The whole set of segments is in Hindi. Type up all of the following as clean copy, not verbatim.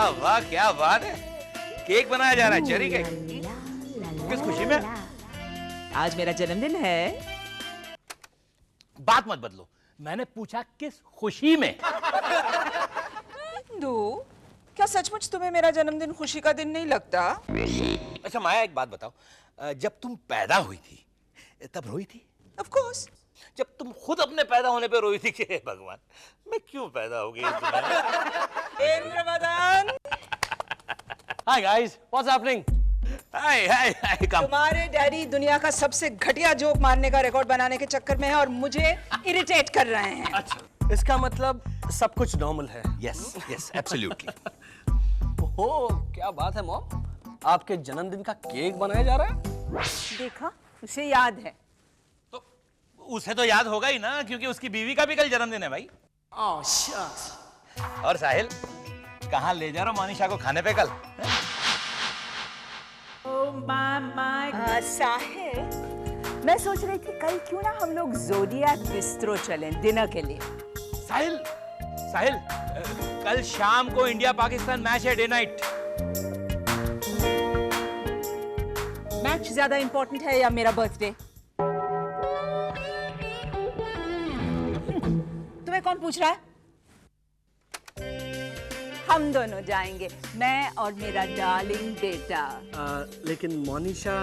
वाह वाह, क्या बात है। केक बनाया जा रहा है, चेरी केक। किस खुशी में? आज मेरा जन्मदिन है। बात मत बदलो, मैंने पूछा किस खुशी में। इंदु, क्या सचमुच तुम्हें मेरा जन्मदिन खुशी का दिन नहीं लगता? अच्छा माया, एक बात बताओ, जब तुम पैदा हुई थी तब रोई थी? Of course. जब तुम खुद अपने पैदा होने पे रोई थी कि हे भगवान, मैं क्यों पैदा हो गई इस दुनिया में? Indravadan, Hi guys, what's happening? हाय हाय हाय, कम। तुम्हारे डैडी दुनिया का सबसे घटिया जोक मारने का रिकॉर्ड बनाने के चक्कर में है और मुझे इरिटेट कर रहे हैं। अच्छा, इसका मतलब सब कुछ नॉर्मल है। Yes yes, absolutely. ओह, क्या बात है मॉम, आपके जन्मदिन का केक बनाया जा रहा है? देखा, उसे याद है। तो उसे तो याद होगा ही ना, क्योंकि उसकी बीवी का भी कल जन्मदिन है भाई। Oh, shucks. और साहिल, कहाँ ले जा रहा हो मनीषा को खाने पे कल? साहिल, मैं सोच रही थी कल क्यों ना हम लोग ज़ोडिएक बिस्ट्रो चलें डिनर के लिए। साहिल, साहिल, कल शाम को इंडिया पाकिस्तान मैच है, डे नाइट। मैच ज्यादा इंपॉर्टेंट है या मेरा बर्थडे? तुम्हें कौन पूछ रहा है? हम दोनों जाएंगे, मैं और मेरा डार्लिंग बेटा। लेकिन मोनिशा।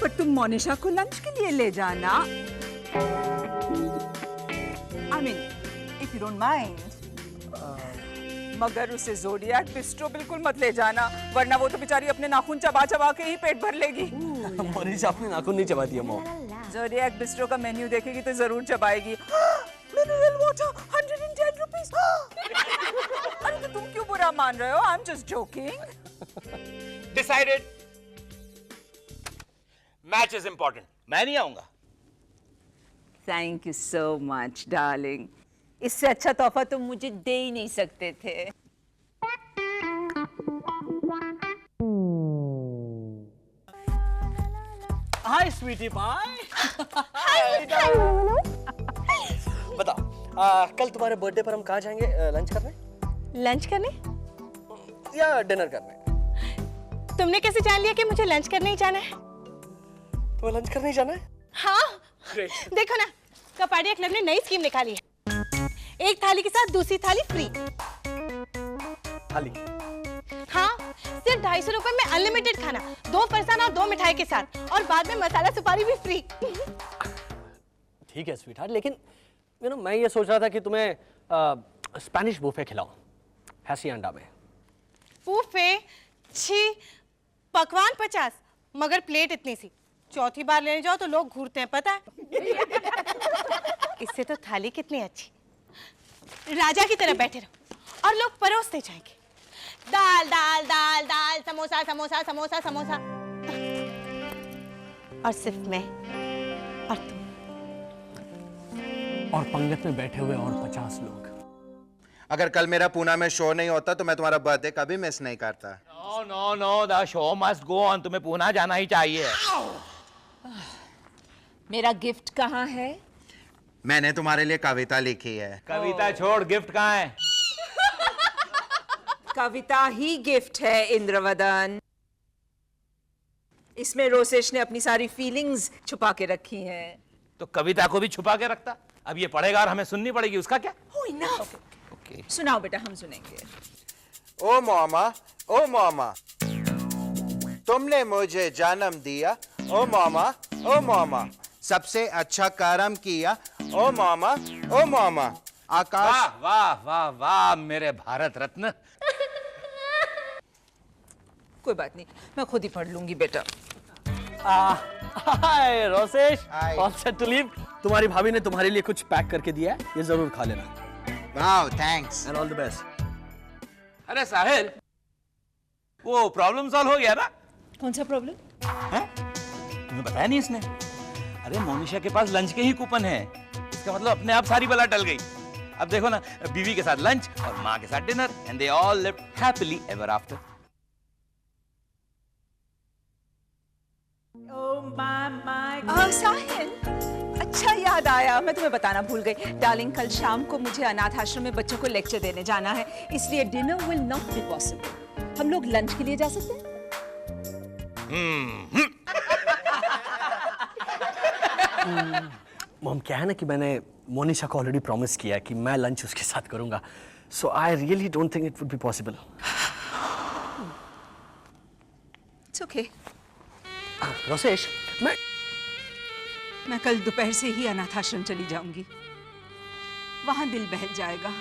पर तुम मोनिशा को लंच के लिए ले जाना। I mean, if you don't mind. मगर उसे ज़ोडिएक बिस्ट्रो बिल्कुल मत ले जाना, वरना वो तो बेचारी अपने नाखून चबा चबा के ही पेट भर लेगी। मोनिशा अपने नाखून नहीं चबाती है मॉम। ज़ोडिएक बिस्ट्रो का मेन्यू देखेगी तो जरूर चबाएगी। Mineral water 110 rupees. अरे तो तुम क्यों बुरा मान रहे हो? I am just joking. Decided, match is important, मैं नहीं आऊंगा। Thank you so much darling, इससे अच्छा तोहफा तुम मुझे दे ही नहीं सकते थे। हाय स्वीटी पाई। बताओ, कल तुम्हारे बर्थडे पर हम कहाँ जाएंगे लंच करने? लंच करने? या डिनर करने? तुमने कैसे जान लिया कि मुझे लंच करने ही जाना है? तुम्हें लंच करने ही जाना है? हाँ। Great. देखो ना, कपाड़िया क्लब ने नई स्कीम निकाली है। एक थाली के साथ दूसरी थाली फ्री। थाली? हाँ, सिर्फ 250 रुपए में अनलिमिटेड खाना, 2 फरसान और 2 मिठाई के साथ, और बाद में मसाला सुपारी भी फ्री। ठीक है स्वीटहार्ट, लेकिन मैं ये सोच रहा था कि तुम्हें स्पेनिश बुफे खिलाऊं, हैसिएंडा में। बुफे? छी, पकवान 50, मगर प्लेट इतनी सी। चौथी बार लेने जाओ तो लोग घूरते हैं, पता है? इससे तो थाली कितनी अच्छी, राजा की तरह बैठे रहो और लोग परोसते जाएंगे। दाल दाल दाल दाल, समोसा समोसा समोसा समोसा, और सिर्फ मैं और तुम और पंगत में बैठे हुए और 50 लोग। अगर कल मेरा पूना में शो नहीं होता तो मैं तुम्हारा बर्थडे कभी मिस नहीं करता। No no no, the show must go on, तुम्हें पूना जाना ही चाहिए। मेरा गिफ्ट कहाँ है? मैंने तुम्हारे लिए कविता लिखी है। कविता छोड़, गिफ्ट कहाँ है? कविता ही गिफ्ट है इंद्रवदन। इसमें रोसेश ने अपनी सारी फीलिंग्स छुपा के रखी हैं। तो कविता को भी छुपा के रखता, अब ये पढ़ेगा और हमें सुननी पड़ेगी, उसका क्या? Oh, enough. सुनाओ बेटा, हम सुनेंगे। ओ मामा, तुमने मुझे जन्म दिया। ओ मामा, सबसे अच्छा कर्म किया। ओ मामा, आकाश। वाह वाह वाह वाह, मेरे भारत रत्न। कोई बात नहीं, मैं खुद ही पढ़ लूंगी बेटा। Hi Rosesh, Hi. All set to leave. तुम्हारी भाभी ने तुम्हारे लिए कुछ पैक करके दिया है, ये जरूर खा लेना। Wow, thanks. And all the best. अरे साहिल, वो प्रॉब्लम सॉल्व हो गया ना? कौन सा प्रॉब्लम? तुम्हें बताया नहीं इसने? अरे मोनिशा के पास लंच के ही कूपन है, इसका मतलब अपने आप सारी बला टल गई। अब देखो ना, बीवी के साथ लंच और माँ के साथ dinner, and they all lived happily ever after. Sahil, अच्छा याद आया, मैं तुम्हें बताना भूल गई। डार्लिंग, कल शाम को मुझे अनाथ आश्रम में बच्चों को लेक्चर देने जाना है, इसलिए dinner will not be possible. हम लोग लंच के लिए जा सकते हैं? मॉम, क्या है ना कि मैंने मोनिशा को ऑलरेडी प्रॉमिस किया है कि मैं लंच उसके साथ करूंगा, so I really don't think it would be possible. It's okay. Rosesh, मैं कल दोपहर से ही अनाथ आश्रम चली जाऊंगी। वहां दिल बहल जाएगा।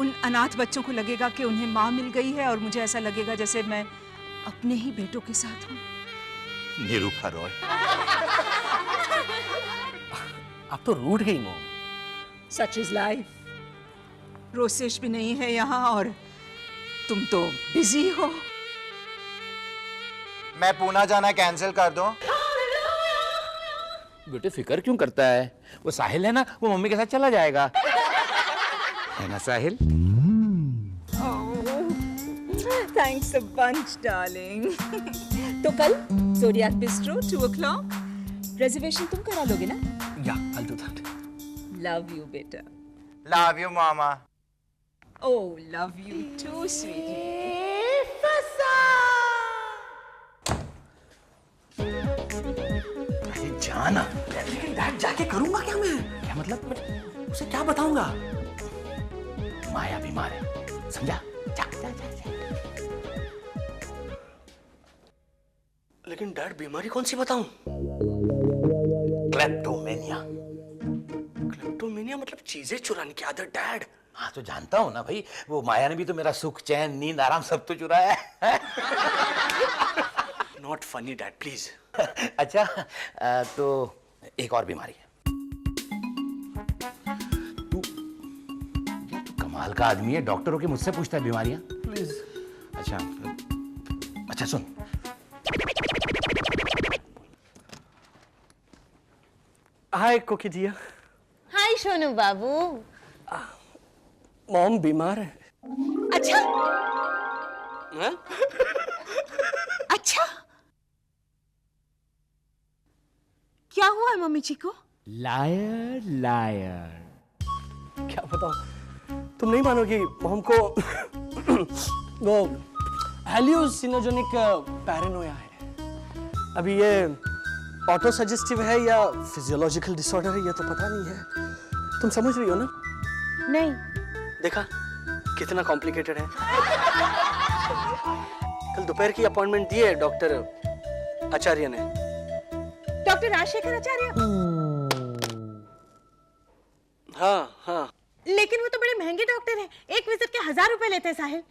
उन अनाथ बच्चों को लगेगा कि उन्हें माँ मिल गई है, और मुझे ऐसा लगेगा जैसे मैं अपने ही बेटों के साथ हूँ। निरूपा रॉय, आप तो रूठ गई mom. Such is life. Rosesh भी नहीं है यहाँ, और तुम तो बिजी हो। मैं पूना जाना कैंसिल कर दूं? बेटे फिक्र क्यों करता है? वो साहिल है ना, वो मम्मी के साथ चला जाएगा। है ना Sahil? Thanks a bunch darling. तो कल ज़ोडियाक बिस्ट्रो 2 o'clock, रिजर्वेशन तुम करा लोगे ना? Yeah, I will do that. Love you बेटा। Love you mama. Oh, love you too sweetie. अरे जाना। लेकिन डैड, जाके करूंगा क्या मैं? क्या मतलब? उसे क्या बताऊंगा? माया बीमार है, समझा? जा जा जा जा। लेकिन डैड, बीमारी कौन सी बताऊं? क्लेप्टोमेनिया। क्लेप्टोमेनिया मतलब चीजें चुराने की आदत, डैड। हाँ तो जानता हूँ ना भाई, वो माया ने भी तो मेरा सुख, चैन, नींद, आराम सब तो चुराया है। Not funny dad, please. अच्छा, तो एक और बीमारी है। तू कमाल का आदमी है, डॉक्टर होके मुझसे पूछता है बीमारियां। प्लीज। अच्छा अच्छा, सुन। हाय कुकी दिया। हाय सोनू बाबू। मॉम बीमार है। अच्छा हाँ? अच्छा, क्या हुआ है मम्मी जी को? Liar liar. क्या बताऊं, तुम नहीं मानोगी, मॉम को वो हेल्यूसिनोजेनिक पैरानोया है। अभी ये ऑटो सजेस्टिव है या फिजियोलॉजिकल डिसऑर्डर है, ये तो पता नहीं है। तुम समझ रही हो ना? नहीं। देखा कितना कॉम्प्लिकेटेड है। कल दोपहर की अपॉइंटमेंट दी है डॉक्टर आचार्य ने। डॉक्टर राजशेखर आचार्य? हाँ हाँ। लेकिन वो तो बड़े महंगे डॉक्टर हैं, एक विजिट के 1000 रुपए लेते हैं साहिल।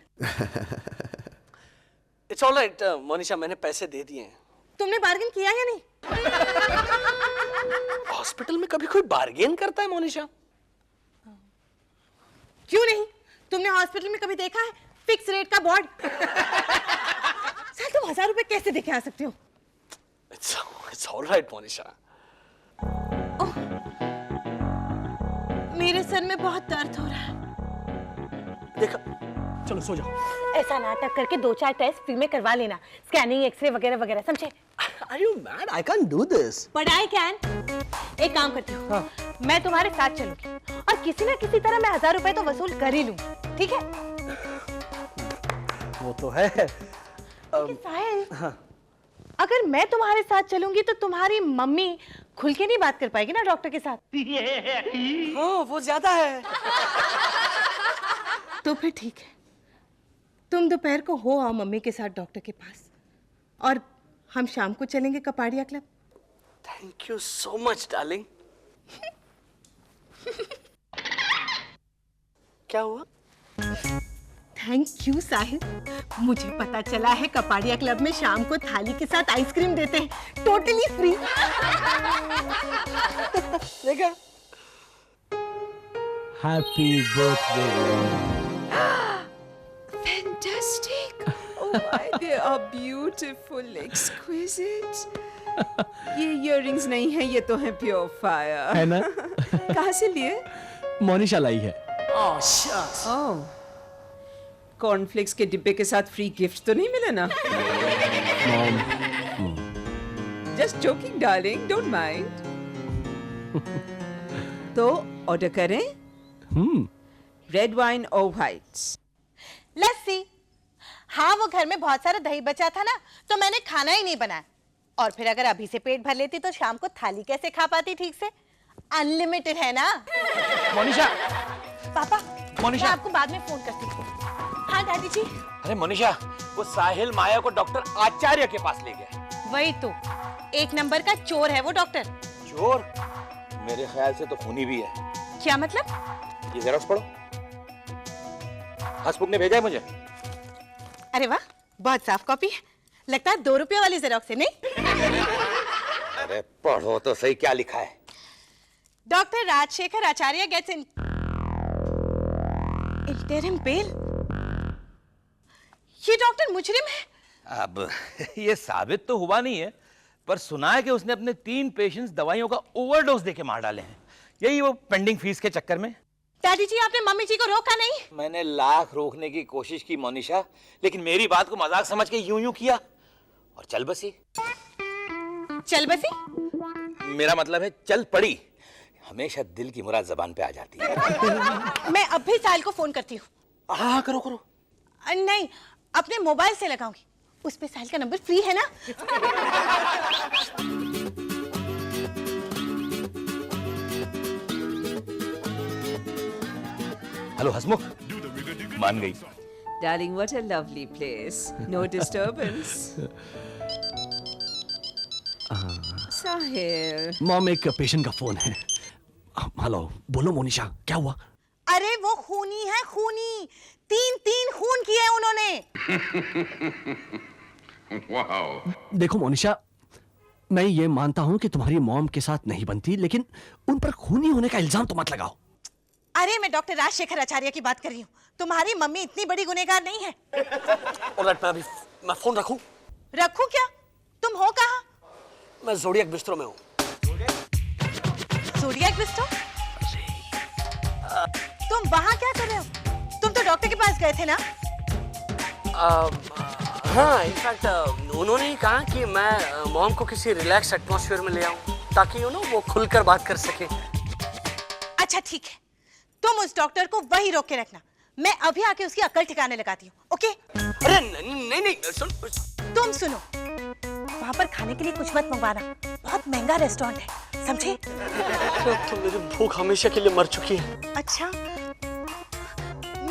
इट्स ऑल राइट मोनिशा, मैंने पैसे दे दिए हैं। तुमने बार्गेन किया या नहीं? हॉस्पिटल में कभी कोई बार्गेन करता है मोनिशा? क्यों नहीं? तुमने हॉस्पिटल में कभी देखा है फिक्स रेट का बोर्ड? साहब, तुम 1000 रुपए कैसे देके आ सकते हो? It's all right Monisha. मेरे सर में बहुत दर्द हो रहा है। देखा, चलो सो जाओ। ऐसा नाटक करके 2-4 टेस्ट फ्री में करवा लेना, स्कैनिंग, एक्सरे वगैरह वगैरह, समझे? Are you mad? I can't do this. But I can. एक काम करती हूँ, हाँ। मैं तुम्हारे साथ चलूंगी और किसी ना किसी तरह मैं 1000 रुपए तो वसूल कर ही लूंगी, ठीक है? वो तो है। लेकिन साहिल, अगर मैं तुम्हारे साथ चलूंगी तो तुम्हारी मम्मी खुल के नहीं बात कर पाएगी ना डॉक्टर के साथ। हाँ, वो ज्यादा है। तो फिर ठीक है, तुम दोपहर को हो आओ मम्मी के साथ डॉक्टर के पास, और हम शाम को चलेंगे Kapadia club. Thank you so much, darling. क्या हुआ? थैंक यू साहिल, मुझे पता चला है कपाड़िया क्लब में शाम को थाली के साथ आइसक्रीम देते हैं, टोटली फ्री। देखा? Happy birthday. Fantastic! Oh my, they are beautiful, exquisite. ये earrings नहीं है, ये तो है pure fire. है ना? कहाँ से लिए? मोनिशा लाई है। Oh, shucks. Oh, कॉर्नफ्लेक्स के डिब्बे के साथ फ्री गिफ्ट तो नहीं मिला ना? Just joking, darling. Don't mind. तो ऑर्डर करें? रेड वाइन और व्हाइट्स? लस्सी। हाँ, वो घर में बहुत सारा दही बचा था ना, तो मैंने खाना ही नहीं बनाया। और फिर अगर अभी से पेट भर लेती तो शाम को थाली कैसे खा पाती ठीक से? अनलिमिटेड है ना। मोनिशा, पापा, मोनिशा। मैं आपको बाद में फोन करती हूँ। हाँ डैडी जी। अरे मोनिशा, वो साहिल माया को डॉक्टर आचार्य के पास ले गया। वही तो, एक नंबर का चोर है वो डॉक्टर। चोर? मेरे ख्याल से तो खूनी भी है। क्या मतलब? ये जेरॉक्स पढ़ो, हसमुख ने भेजा है मुझे। अरे वाह, बहुत साफ कॉपी है। लगता है 2 रुपए वाली जेरॉक्स है, नहीं? अरे पढ़ो तो सही, क्या लिखा है? डॉक्टर राजशेखर आचार्य गेट्स इंटरिम बेल। ये डॉक्टर मुजरिम है। अब ये साबित तो हुआ नहीं है, पर सुना है कि उसने अपने 3 पेशेंट्स दवाइयों का ओवरडोज देके मार डाले हैं। यही वो पेंडिंग फीस के चक्कर में। डैडी जी, आपने मम्मी जी को रोका नहीं? मैंने लाख रोकने की कोशिश की मोनिशा, लेकिन मेरी बात को मजाक समझ के यूं यूं किया और चल बसी। चल बसी? मेरा मतलब है चल पड़ी। हमेशा दिल की मुराद जबान पे आ जाती है। मैं अब भी साहिल को फोन करती हूँ। हाँ करो करो। नहीं, अपने मोबाइल से लगाऊंगी। उस पे साहिल का नंबर फ्री है ना? हेलो हसमुख, मान गई। Darling, what a lovely place. No disturbance. Sahil. Mom, एक पेशेंट का फोन है। हेलो, बोलो मोनिशा, क्या हुआ? अरे वो खूनी है, खूनी। 3 खून किए उन्होंने। देखो मोनिशा, मैं ये मानता हूं कि तुम्हारी मॉम के साथ नहीं बनती, लेकिन उन पर खूनी होने का इल्जाम तो मत लगाओ। अरे मैं डॉक्टर राजशेखर आचार्य की बात कर रही हूँ। तुम्हारी मम्मी इतनी बड़ी गुनहगार नहीं है। ऑलराइट, मैं फोन रखूं? रखूं क्या? तुम हो कहाँ? मैं ज़ोडिएक बिस्ट्रो में हूँ। Zodiac bistro? तुम वहाँ क्या कर रहे हो? तुम तो डॉक्टर के पास गए थे ना? हाँ, इनफैक्ट उन्होंने ही कहा कि मैं मॉम को किसी रिलैक्स एटमॉस्फेयर में ले आऊं, ताकि वो खुलकर बात कर सके। अच्छा ठीक है, तुम उस डॉक्टर को वही रोक के रखना। मैं अभी आके उसकी अकल ठिकाने लगाती हूँ, ओके? अरे नहीं, सुन। तुम सुनो, वहाँ पर खाने के लिए कुछ मत मंगवाना। बहुत महंगा रेस्टोरेंट है, समझे? तो मेरी भूख हमेशा के लिए मर चुकी है। अच्छा,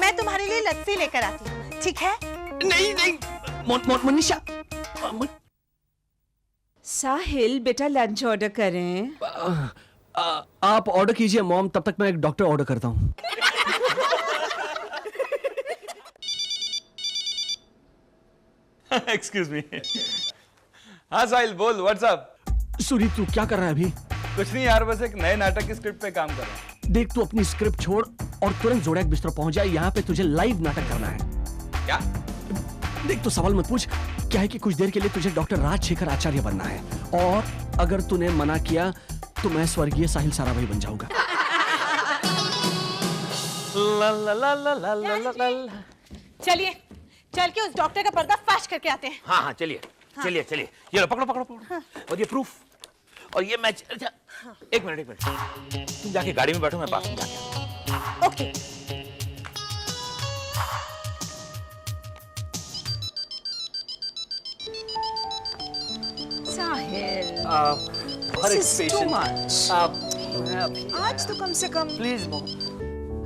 मैं तुम्हारे लिए लस्सी लेकर आती हूँ, ठीक है? नहीं, मोनिशा। साहिल, बेटा लंच ऑर्डर करें? आप ऑर्डर कीजिए मॉम, तब तक मैं एक डॉक्टर ऑर्डर करता हूँ। Excuse me. हाँ साहिल, बोल, व्हाट्स अप? सूरी, तू क्या कर रहा है अभी? कुछ नहीं यार, बस एक नए नाटक की स्क्रिप्ट पे काम कर रहा हूँ। देख, तू अपनी स्क्रिप्ट छोड़ और तुरंत ज़ोडिएक बिस्ट्रो पहुंच जाए। यहाँ पे तुझे लाइव नाटक करना है। क्या? देख, तो सवाल मत पूछ। क्या है कि कुछ देर के लिए तुझे डॉक्टर राजशेखर आचार्य बनना है, और अगर तूने मना किया तो मैं स्वर्गीय साहिल साराभाई बन जाऊंगा। ला ला ला ला ला ला ला ला। चलिए, चल के उस डॉक्टर का पर्दा फाश करके आते हैं। हाँ चलिए। ये लो, पकड़ो। और ये प्रूफ, और ये मैच। अच्छा, एक मिनट, तुम जाके गाड़ी में बैठो, मैं बाथरूम जाके। ओके। साहिल, हर एक this is too patient- much. आज तो कम से कम प्लीज मॉम।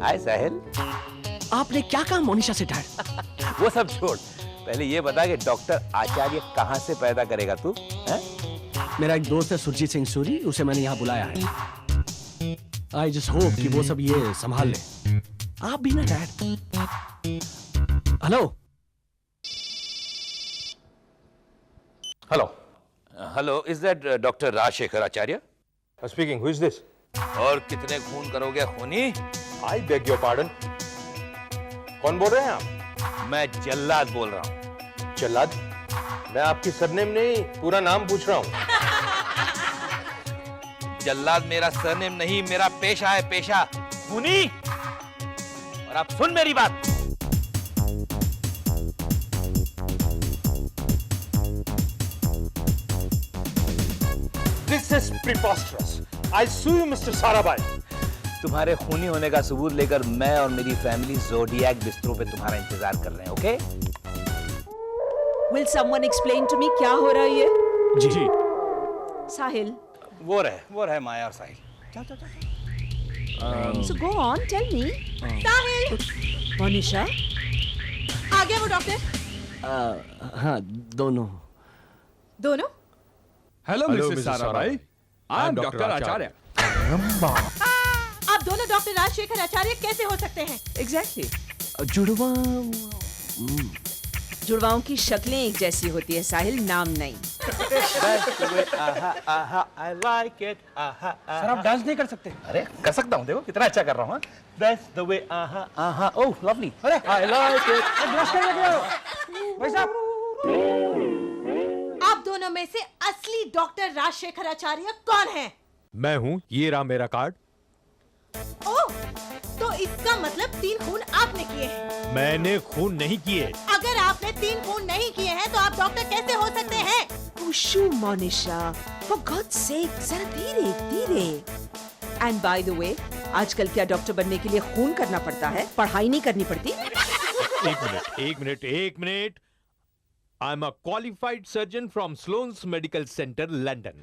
हाय साहिल। आपने क्या कहा मोनिशा से डैड? वो सब छोड़, पहले ये बता कि डॉक्टर आचार्य कहाँ से पैदा करेगा तू? हैं? मेरा एक दोस्त है सुरजीत सिंह सूरी, उसे मैंने यहाँ बुलाया है। आई जस्ट होप कि वो सब ये संभाल ले। आप भी ना dad. Hello, is that doctor Rajshekhar Acharya? Speaking, who is this? और कितने खून करोगे खूनी? I beg your pardon. कौन बोल रहे हैं आप? मैं जल्लाद बोल रहा हूँ। जल्लाद? मैं आपकी सरनेम नहीं, पूरा नाम पूछ रहा हूँ। जल्लाद मेरा सरनेम नहीं, मेरा पेशा है, पेशा खूनी। और आप सुन मेरी बात। This is preposterous. I sue you, Mr. Sarabhai. तुम्हारे खूनी होने का सबूत लेकर मैं और मेरी फैमिली ज़ोडिएक बिस्तरों पे तुम्हारा इंतजार कर रहे हैं, okay? Will someone explain to me क्या हो रहा है ये? जी साहिल, वो रहे माया और साहिल। so go on, tell me. साहिल, मोनिशा, आ गया वो डॉक्टर? हाँ दोनों। दोनों? Hello, Mrs. Sarabhai. I'm Dr. Acharya. आप दोनों डॉक्टर राजशेखर आचार्य कैसे हो सकते हैं? exactly. जुड़वा जुड़वाओं की शक्लें एक जैसी होती है साहिल, नाम नहीं। I like it. सर आप डांस नहीं कर सकते? अरे कर सकता हूँ, देखो कितना अच्छा कर रहा हूँ। That's the way. Oh, lovely. अरे I like it. भाई साहब आप दोनों में से असली डॉक्टर राजशेखर आचार्य कौन है? मैं हूँ, ये रहा मेरा कार्ड। ओह, तो इसका मतलब 3 खून आपने किए हैं। मैंने खून नहीं किए। अगर आपने 3 खून नहीं किए हैं तो आप डॉक्टर कैसे हो सकते हैं? उशू मोनिशा, for God's sake, जरा धीरे धीरे। And by the way, आजकल क्या डॉक्टर बनने के लिए खून करना पड़ता है, पढ़ाई नहीं करनी पड़ती? एक minute. I'm a qualified surgeon from Sloan's Medical Center, London.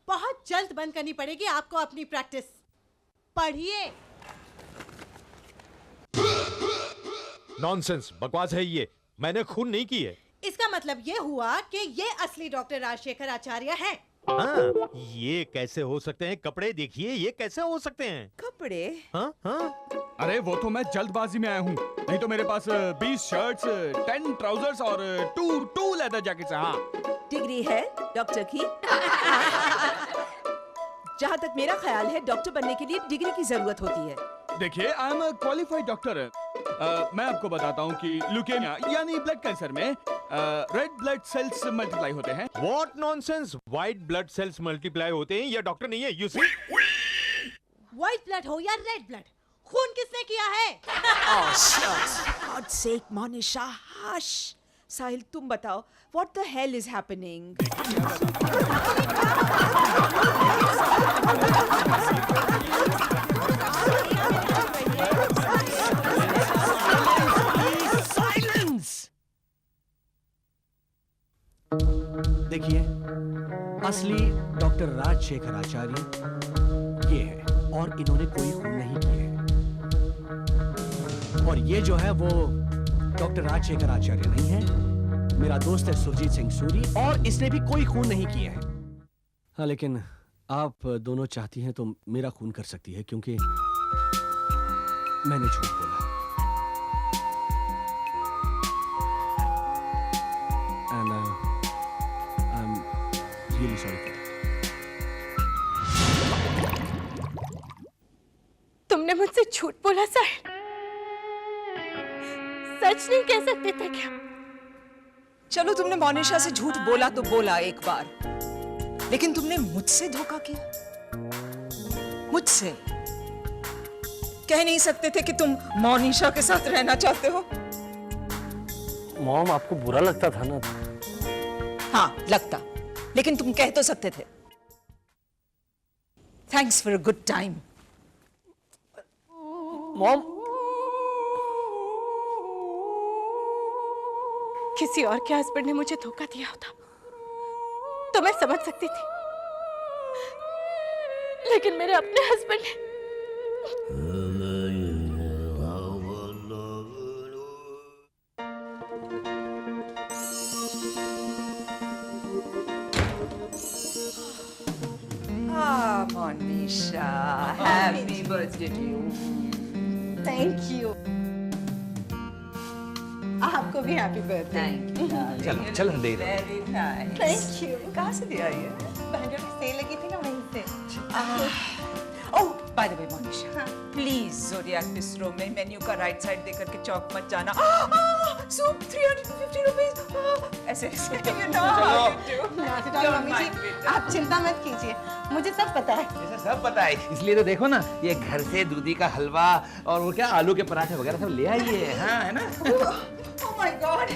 बहुत जल्द बंद करनी पड़ेगी आपको अपनी प्रैक्टिस। पढ़िए। नॉनसेंस, बकवास है ये। मैंने खून नहीं किए। इसका मतलब ये हुआ कि ये असली डॉक्टर राजशेखर आचार्य हैं। हाँ, ये कैसे हो सकते हैं? कपड़े देखिए, ये कैसे हो सकते हैं? कपड़े? हाँ। अरे वो तो मैं जल्दबाजी में आया हूँ, नहीं तो मेरे पास 20 शर्ट्स, 10 ट्राउजर्स और 2 लेदर जैकेट्स हैं। हाँ। डिग्री है डॉक्टर की? जहाँ तक मेरा ख्याल है, डॉक्टर बनने के लिए डिग्री की जरूरत होती है। देखिए, I am a qualified doctor. मैं आपको बताता हूँ कि ल्यूकेमिया यानी ब्लड कैंसर में रेड ब्लड सेल्स मल्टीप्लाई होते हैं। What nonsense? White blood cells multiply होते हैं, ये डॉक्टर नहीं है। You see? व्हाइट ब्लड हो या रेड ब्लड, खून किसने किया है? Oh, shucks. For God's sake, Monisha, hush. साहिल, तुम बताओ, what the hell is happening? देखिए, असली डॉक्टर राजशेखर आचार्य ये है और इन्होंने कोई खून नहीं किए हैं। और ये जो है वो डॉक्टर राजशेखर आचार्य नहीं है, मेरा दोस्त है सुरजीत सिंह सूरी और इसने भी कोई खून नहीं किए हैं। हाँ, लेकिन आप दोनों चाहती हैं तो मेरा खून कर सकती है क्योंकि मैंने झूठ बोला। And I'm really sorry for that. तुमने मुझसे झूठ बोला साहिल? सच नहीं कह सकते थे क्या? चलो, तुमने मोनिशा से झूठ बोला तो बोला एक बार, लेकिन तुमने मुझसे धोखा किया। मुझसे कह नहीं सकते थे कि तुम मोनिशा के साथ रहना चाहते हो? मॉम, आपको बुरा लगता था ना? हाँ, लगता, लेकिन तुम कह तो सकते थे। Thanks for a good time. Mom, किसी और के हस्बैंड ने मुझे धोखा दिया होता तो मैं समझ सकती थी, लेकिन मेरे अपने हस्बैंड ने। Monisha, happy birthday to you. Thank you. आपको भी हैप्पी बर्थडे। चलो चलो दे दो। Very nice. Thank you. कहाँ से दिया ये? बैंगलोर में सेल लगी थी ना, वहीं से। Oh, by the way Monisha, please zodiac bistro में मेन्यू का राइट साइड देकर के चौक मत जाना। Soup 350 rupees. ऐसे you know how you do. Don't mind ji, it. आप चिंता मत कीजिए, मुझे सब पता है। जैसे सब पता है, इसलिए तो देखो ना, ये घर से दूधी का हलवा और वो क्या आलू के पराठे वगैरह सब ले आई है। हाँ, है ना? Oh my God.